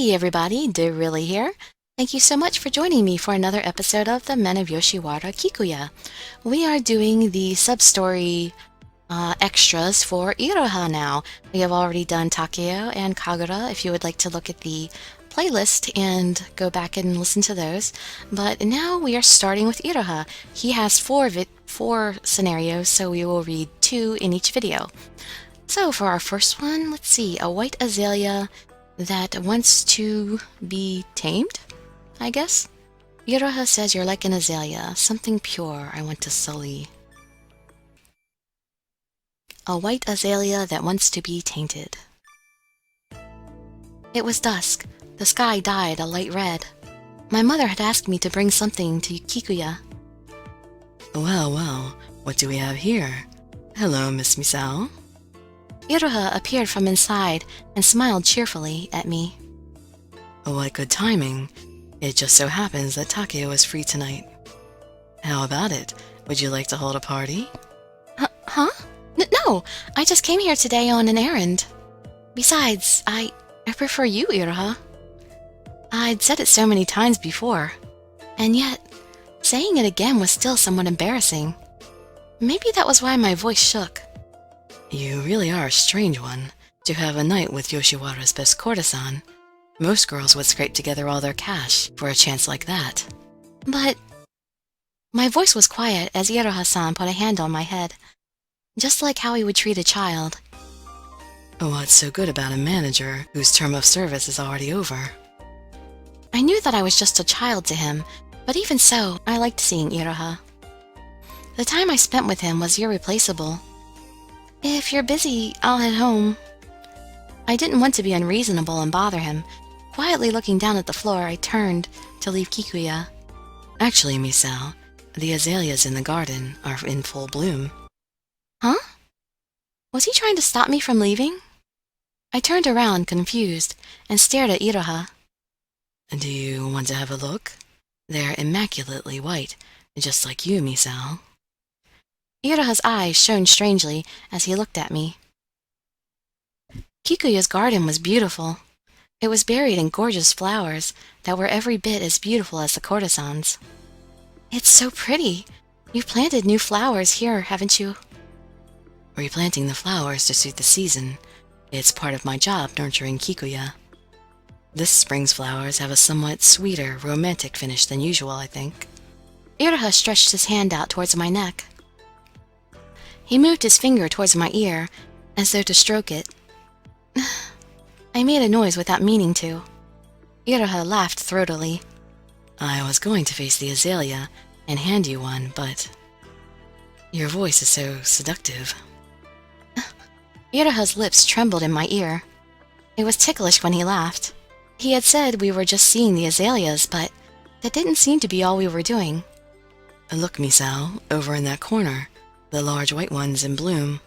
Hey everybody, Dirili here. Thank you so much for joining me for another episode of the Men of Yoshiwara Kikuya. We are doing the sub-story extras for Iroha now. We have already done Takeo and Kagura if you would like to look at the playlist and go back and listen to those. But now we are starting with Iroha. He has four scenarios, so we will read 2 in each video. So for our first one, let's see, a white azalea that wants to be tamed, I guess? Iroha says you're like an azalea, something pure I want to sully. A white azalea that wants to be tainted. It was dusk. The sky dyed a light red. My mother had asked me to bring something to Kikuya. Well, what do we have here? Hello, Miss Misao. Iroha appeared from inside and smiled cheerfully at me. What good timing. It just so happens that Takeo is free tonight. How about it? Would you like to hold a party? Huh? No, I just came here today on an errand. Besides, I prefer you, Iroha. I'd said it so many times before, and yet, saying it again was still somewhat embarrassing. Maybe that was why my voice shook. You really are a strange one, to have a night with Yoshiwara's best courtesan. Most girls would scrape together all their cash for a chance like that. But... My voice was quiet as Iroha-san put a hand on my head, just like how he would treat a child. What's so good about a manager whose term of service is already over? I knew that I was just a child to him, but even so, I liked seeing Iroha. The time I spent with him was irreplaceable. If you're busy, I'll head home. I didn't want to be unreasonable and bother him. Quietly looking down at the floor, I turned to leave Kikuya. Actually, Misao, the azaleas in the garden are in full bloom. Huh? Was he trying to stop me from leaving? I turned around, confused, and stared at Iroha. Do you want to have a look? They're immaculately white, just like you, Misao. Iroha's eyes shone strangely as he looked at me. Kikuya's garden was beautiful. It was buried in gorgeous flowers that were every bit as beautiful as the courtesans. It's so pretty. You've planted new flowers here, haven't you? Replanting the flowers to suit the season. It's part of my job nurturing Kikuya. This spring's flowers have a somewhat sweeter, romantic finish than usual, I think. Iroha stretched his hand out towards my neck. He moved his finger towards my ear, as though to stroke it. I made a noise without meaning to. Iroha laughed throatily. I was going to face the azalea and hand you one, but... Your voice is so seductive. Iroha's lips trembled in my ear. It was ticklish when he laughed. He had said we were just seeing the azaleas, but that didn't seem to be all we were doing. Look, Misao, over in that corner. The large white ones in bloom.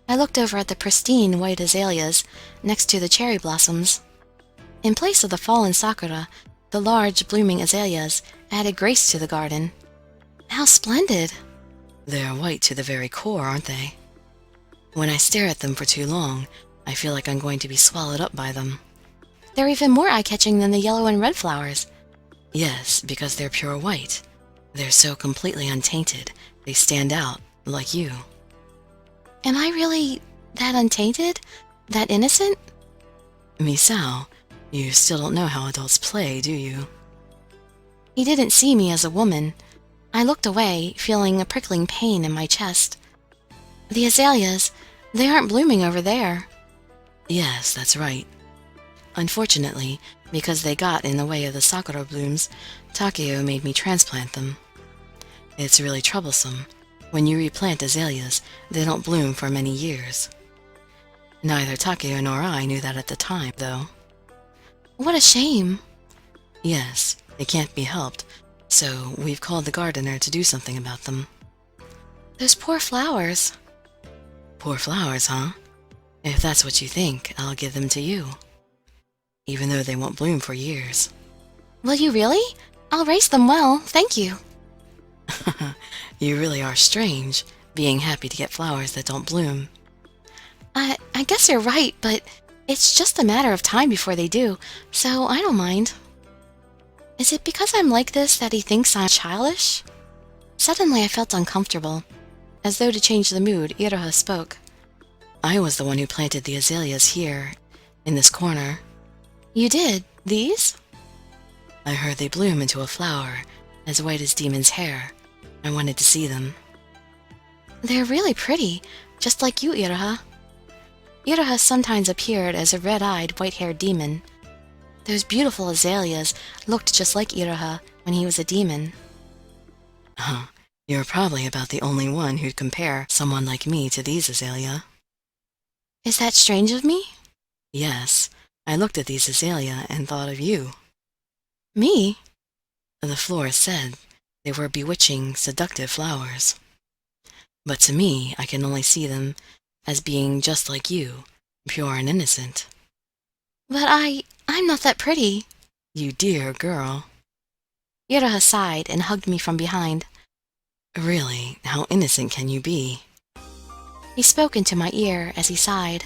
I looked over at the pristine white azaleas next to the cherry blossoms. In place of the fallen sakura, the large blooming azaleas added grace to the garden. How splendid! They're white to the very core, aren't they? When I stare at them for too long, I feel like I'm going to be swallowed up by them. They're even more eye-catching than the yellow and red flowers. Yes, because they're pure white. They're so completely untainted. They stand out, like you. Am I really that untainted? That innocent? Misao, you still don't know how adults play, do you? He didn't see me as a woman. I looked away, feeling a prickling pain in my chest. The azaleas, they aren't blooming over there. Yes, that's right. Unfortunately, because they got in the way of the sakura blooms, Takeo made me transplant them. It's really troublesome. When you replant azaleas, they don't bloom for many years. Neither Takeo nor I knew that at the time, though. What a shame. Yes, it can't be helped, so we've called the gardener to do something about them. Those poor flowers. Poor flowers, huh? If that's what you think, I'll give them to you. Even though they won't bloom for years. Will you really? I'll raise them well, thank you. You really are strange, being happy to get flowers that don't bloom. I guess you're right, but It's just a matter of time before they do, so I don't mind. Is it because I'm like this that he thinks I'm childish? Suddenly I felt uncomfortable. As though to change the mood, Iroha spoke. I was the one who planted the azaleas here, in this corner. You did? These? I heard they bloom into a flower, as white as Demon's hair. I wanted to see them. They're really pretty, just like you, Iroha. Iroha sometimes appeared as a red-eyed, white-haired demon. Those beautiful azaleas looked just like Iroha when he was a demon. You're probably about the only one who'd compare someone like me to these azalea. Is that strange of me? Yes, I looked at these azalea and thought of you. Me? The florist said they were bewitching, seductive flowers. But to me, I can only see them as being just like you, pure and innocent. But I'm not that pretty. You dear girl. Iroha sighed and hugged me from behind. Really, how innocent can you be? He spoke into my ear as he sighed.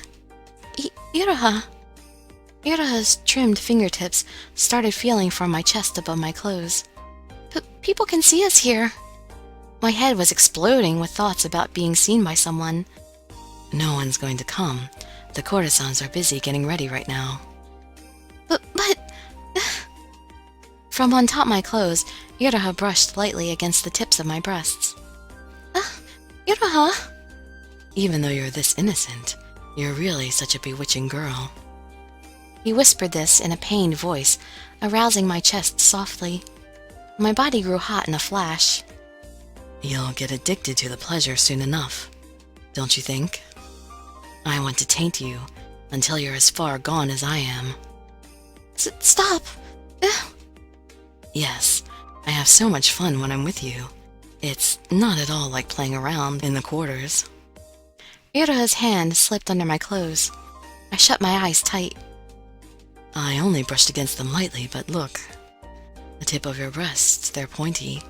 Iroha. Iroha's trimmed fingertips started feeling for my chest above my clothes. People can see us here. My head was exploding with thoughts about being seen by someone. No one's going to come. The courtesans are busy getting ready right now. But... From on top my clothes, Iroha brushed lightly against the tips of my breasts. Iroha! Even though you're this innocent, you're really such a bewitching girl. He whispered this in a pained voice, arousing my chest softly. My body grew hot in a flash. You'll get addicted to the pleasure soon enough, don't you think? I want to taint you until you're as far gone as I am. Stop! Yes, I have so much fun when I'm with you. It's not at all like playing around in the quarters. Iroha's hand slipped under my clothes. I shut my eyes tight. I only brushed against them lightly, but look. The tip of your breasts, they're pointy.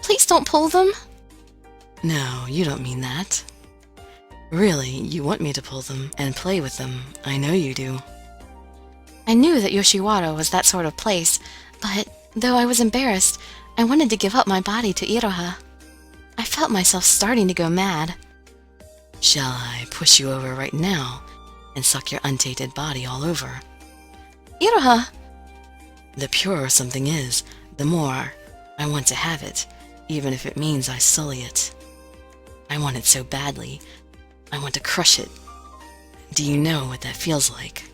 Please don't pull them. No, you don't mean that. Really, you want me to pull them and play with them. I know you do. I knew that Yoshiwara was that sort of place, but though I was embarrassed, I wanted to give up my body to Iroha. I felt myself starting to go mad. Shall I push you over right now and suck your untainted body all over? Iroha! The purer something is, the more I want to have it, even if it means I sully it. I want it so badly. I want to crush it. Do you know what that feels like?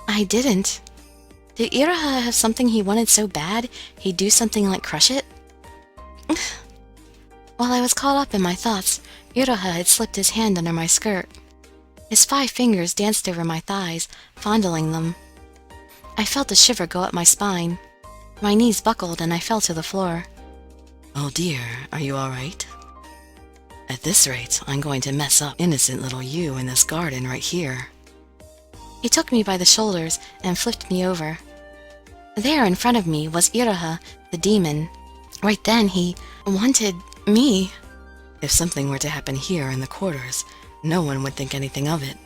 I didn't. Did Iroha have something he wanted so bad he'd do something like crush it? While I was caught up in my thoughts, Iroha had slipped his hand under my skirt. His 5 fingers danced over my thighs, fondling them. I felt a shiver go up my spine. My knees buckled and I fell to the floor. Oh dear, are you all right? At this rate, I'm going to mess up innocent little you in this garden right here. He took me by the shoulders and flipped me over. There in front of me was Iroha, the demon. Right then he wanted me. If something were to happen here in the quarters, no one would think anything of it.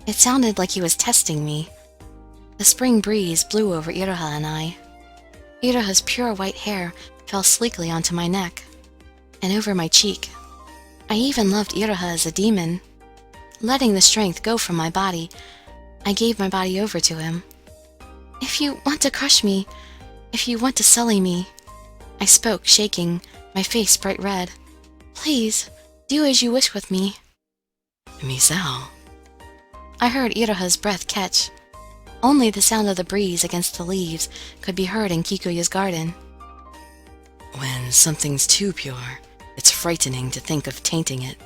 It sounded like he was testing me. The spring breeze blew over Iroha and I. Iroha's pure white hair fell sleekly onto my neck and over my cheek. I even loved Iroha as a demon. Letting the strength go from my body, I gave my body over to him. If you want to crush me, if you want to sully me, I spoke, shaking, my face bright red. Please, do as you wish with me. Misao. I heard Iroha's breath catch. Only the sound of the breeze against the leaves could be heard in Kikuya's garden. When something's too pure, it's frightening to think of tainting it.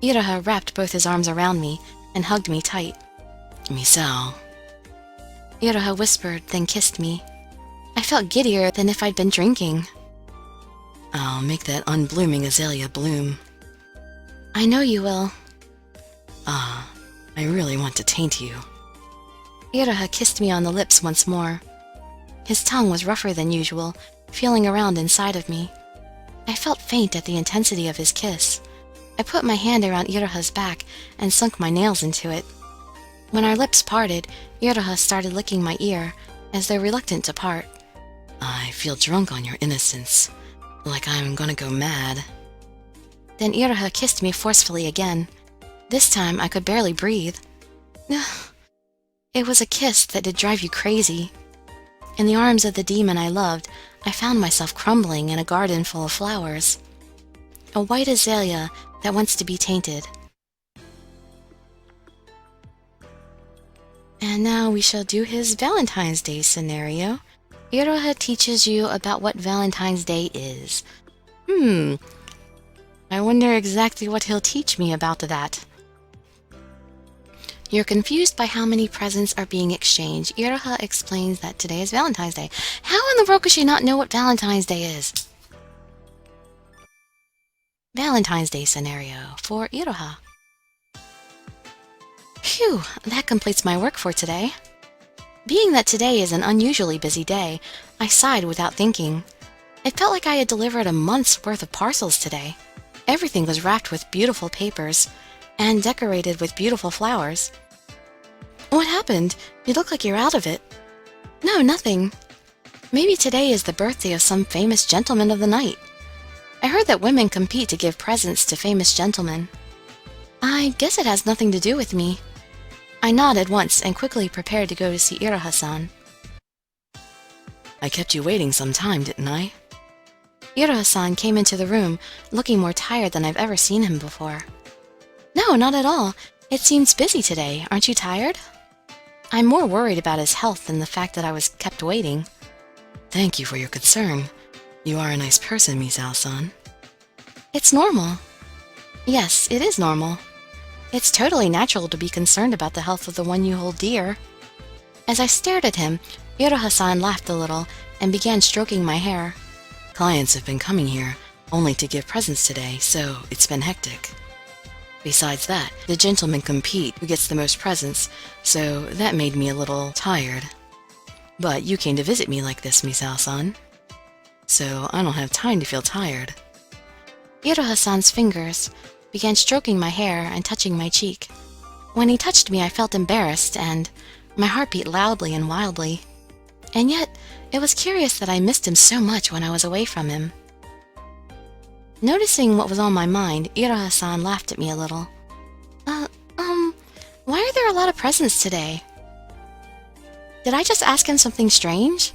Iroha wrapped both his arms around me and hugged me tight. Misao. Iroha whispered, then kissed me. I felt giddier than if I'd been drinking. I'll make that unblooming azalea bloom. I know you will. Ah, I really want to taint you. Iroha kissed me on the lips once more. His tongue was rougher than usual, feeling around inside of me. I felt faint at the intensity of his kiss. I put my hand around Iroha's back and sunk my nails into it. When our lips parted, Iroha started licking my ear, as though reluctant to part. I feel drunk on your innocence, like I'm gonna go mad. Then Iroha kissed me forcefully again. This time I could barely breathe. It was a kiss that did drive you crazy. In the arms of the demon I loved, I found myself crumbling in a garden full of flowers. A white azalea that wants to be tainted. And now we shall do his Valentine's Day scenario. Iroha teaches you about what Valentine's Day is. I wonder exactly what he'll teach me about that. You're confused by how many presents are being exchanged. Iroha explains that today is Valentine's Day. How in the world could she not know what Valentine's Day is? Valentine's Day scenario for Iroha. Phew, that completes my work for today. Being that today is an unusually busy day, I sighed without thinking. It felt like I had delivered a month's worth of parcels today. Everything was wrapped with beautiful papers and decorated with beautiful flowers. What happened? You look like you're out of it. No, nothing. Maybe today is the birthday of some famous gentleman of the night. I heard that women compete to give presents to famous gentlemen. I guess it has nothing to do with me. I nodded once and quickly prepared to go to see Iroha-san. I kept you waiting some time, didn't I? Iroha-san came into the room, looking more tired than I've ever seen him before. No, not at all. It seems busy today. Aren't you tired? I'm more worried about his health than the fact that I was kept waiting. Thank you for your concern. You are a nice person, Misao-san. It's normal. Yes, it is normal. It's totally natural to be concerned about the health of the one you hold dear. As I stared at him, Iroha-san laughed a little and began stroking my hair. Clients have been coming here only to give presents today, so it's been hectic. Besides that, the gentlemen compete who gets the most presents, so that made me a little tired. But you came to visit me like this, Misao-san, so I don't have time to feel tired. Iroha-san's fingers began stroking my hair and touching my cheek. When he touched me, I felt embarrassed, and my heart beat loudly and wildly. And yet, it was curious that I missed him so much when I was away from him. Noticing what was on my mind, Iroha-san laughed at me a little. Why are there a lot of presents today? Did I just ask him something strange?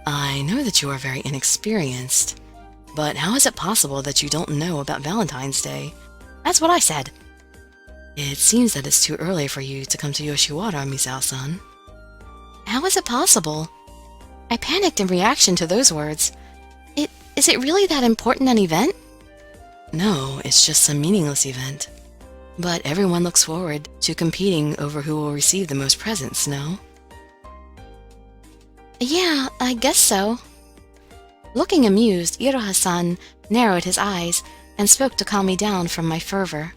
I know that you are very inexperienced, but how is it possible that you don't know about Valentine's Day? That's what I said. It seems that it's too early for you to come to Yoshiwara, Misao-san. How is it possible? I panicked in reaction to those words. Is it really that important an event? No, it's just some meaningless event. But everyone looks forward to competing over who will receive the most presents, no? Yeah, I guess so. Looking amused, Iroha-san narrowed his eyes and spoke to calm me down from my fervor.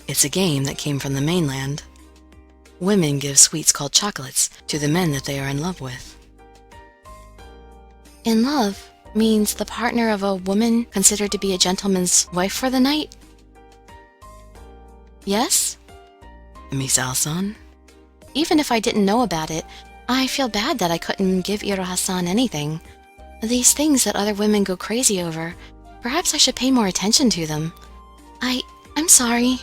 It's a game that came from the mainland. Women give sweets called chocolates to the men that they are in love with. In love means the partner of a woman considered to be a gentleman's wife for the night? Yes? Misao-san? Even if I didn't know about it, I feel bad that I couldn't give Iroha-san anything. These things that other women go crazy over, perhaps I should pay more attention to them. I'm sorry.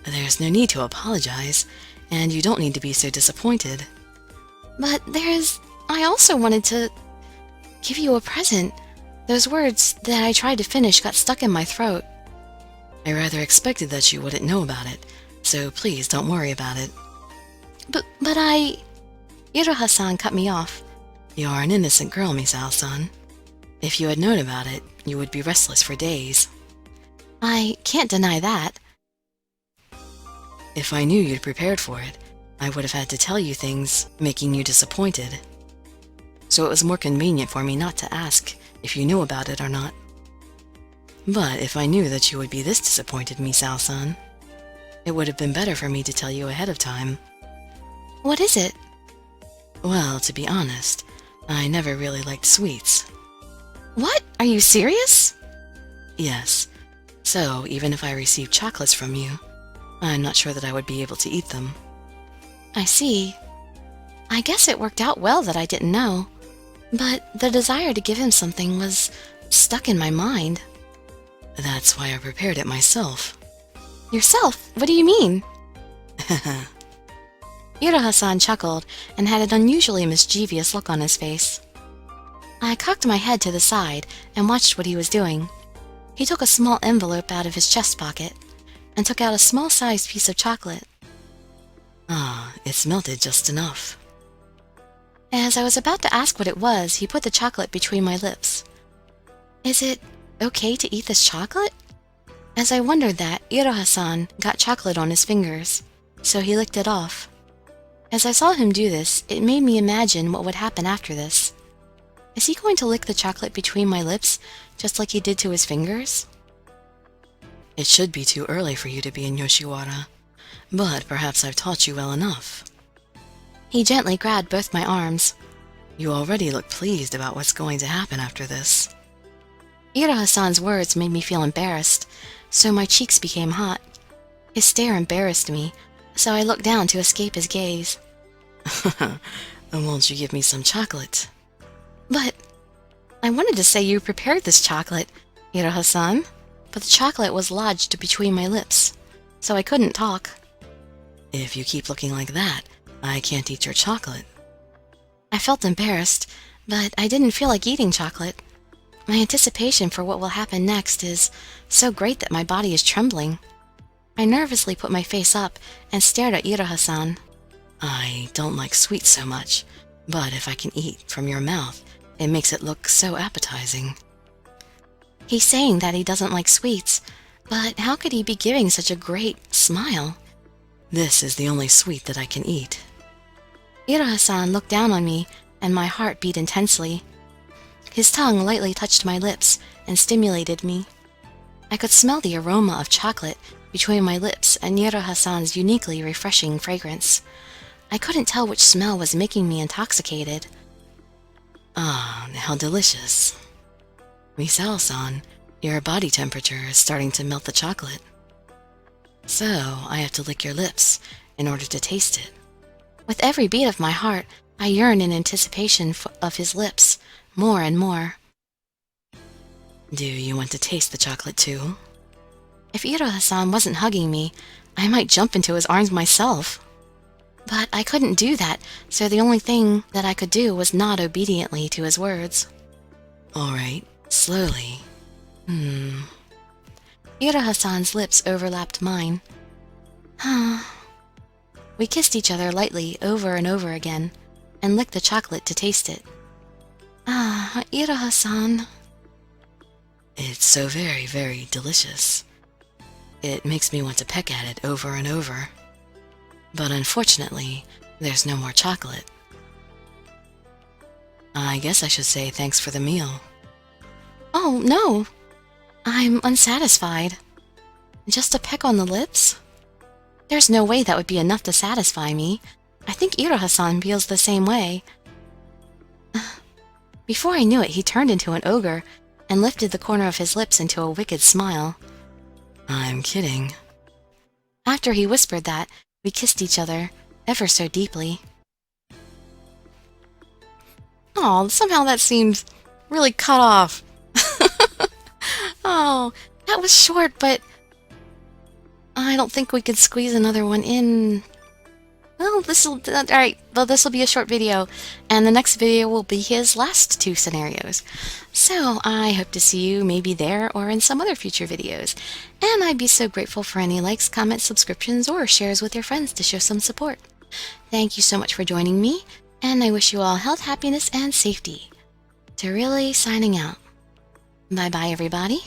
There's no need to apologize, and you don't need to be so disappointed. But I also wanted to give you a present. Those words that I tried to finish got stuck in my throat. I rather expected that you wouldn't know about it, so please don't worry about it. But Iroha-san cut me off. You are an innocent girl, Misao-san. If you had known about it, you would be restless for days. I can't deny that. If I knew you'd prepared for it, I would have had to tell you things, making you disappointed. So it was more convenient for me not to ask if you knew about it or not. But if I knew that you would be this disappointed, Misao-san, it would have been better for me to tell you ahead of time. What is it? Well, to be honest, I never really liked sweets. What? Are you serious? Yes, So, even if I received chocolates from you, I'm not sure that I would be able to eat them. I see. I guess it worked out well that I didn't know. But the desire to give him something was stuck in my mind. That's why I prepared it myself. Yourself? What do you mean? Iroha-san chuckled and had an unusually mischievous look on his face. I cocked my head to the side and watched what he was doing. He took a small envelope out of his chest pocket and took out a small-sized piece of chocolate. Ah, it's melted just enough. As I was about to ask what it was, he put the chocolate between my lips. Is it okay to eat this chocolate? As I wondered that, Iroha-san got chocolate on his fingers, so he licked it off. As I saw him do this, it made me imagine what would happen after this. Is he going to lick the chocolate between my lips, just like he did to his fingers? It should be too early for you to be in Yoshiwara, but perhaps I've taught you well enough. He gently grabbed both my arms. You already look pleased about what's going to happen after this. Iroha-san's words made me feel embarrassed, so my cheeks became hot. His stare embarrassed me, so I looked down to escape his gaze. Won't you give me some chocolate? But I wanted to say you prepared this chocolate, Iroha-san, but the chocolate was lodged between my lips, so I couldn't talk. If you keep looking like that, I can't eat your chocolate. I felt embarrassed, but I didn't feel like eating chocolate. My anticipation for what will happen next is so great that my body is trembling. I nervously put my face up and stared at Iroha-san. I don't like sweets so much, but if I can eat from your mouth, it makes it look so appetizing. He's saying that he doesn't like sweets, but how could he be giving such a great smile? This is the only sweet that I can eat. Iroha-san looked down on me, and my heart beat intensely. His tongue lightly touched my lips and stimulated me. I could smell the aroma of chocolate between my lips and Iroha-san's uniquely refreshing fragrance. I couldn't tell which smell was making me intoxicated. Ah, how delicious. Misao-san, your body temperature is starting to melt the chocolate. So, I have to lick your lips in order to taste it. With every beat of my heart, I yearned in anticipation of his lips, more and more. Do you want to taste the chocolate too? If Iroha-san wasn't hugging me, I might jump into his arms myself. But I couldn't do that, so the only thing that I could do was nod obediently to his words. All right, slowly. Iroha-san's lips overlapped mine. We kissed each other lightly over and over again, and licked the chocolate to taste it. Ah, Iroha-san. It's so very, very delicious. It makes me want to peck at it over and over. But unfortunately, there's no more chocolate. I guess I should say thanks for the meal. Oh, no. I'm unsatisfied. Just a peck on the lips? There's no way that would be enough to satisfy me. I think Iroha-san feels the same way. Before I knew it, he turned into an ogre and lifted the corner of his lips into a wicked smile. I'm kidding. After he whispered that, we kissed each other ever so deeply. Oh, somehow that seems really cut off. Oh, that was short, but I don't think we could squeeze another one in. Well, alright, well, this will be a short video, and the next video will be his last two scenarios. So, I hope to see you maybe there or in some other future videos. And I'd be so grateful for any likes, comments, subscriptions, or shares with your friends to show some support. Thank you so much for joining me, and I wish you all health, happiness, and safety. Dirili signing out. Bye-bye, everybody.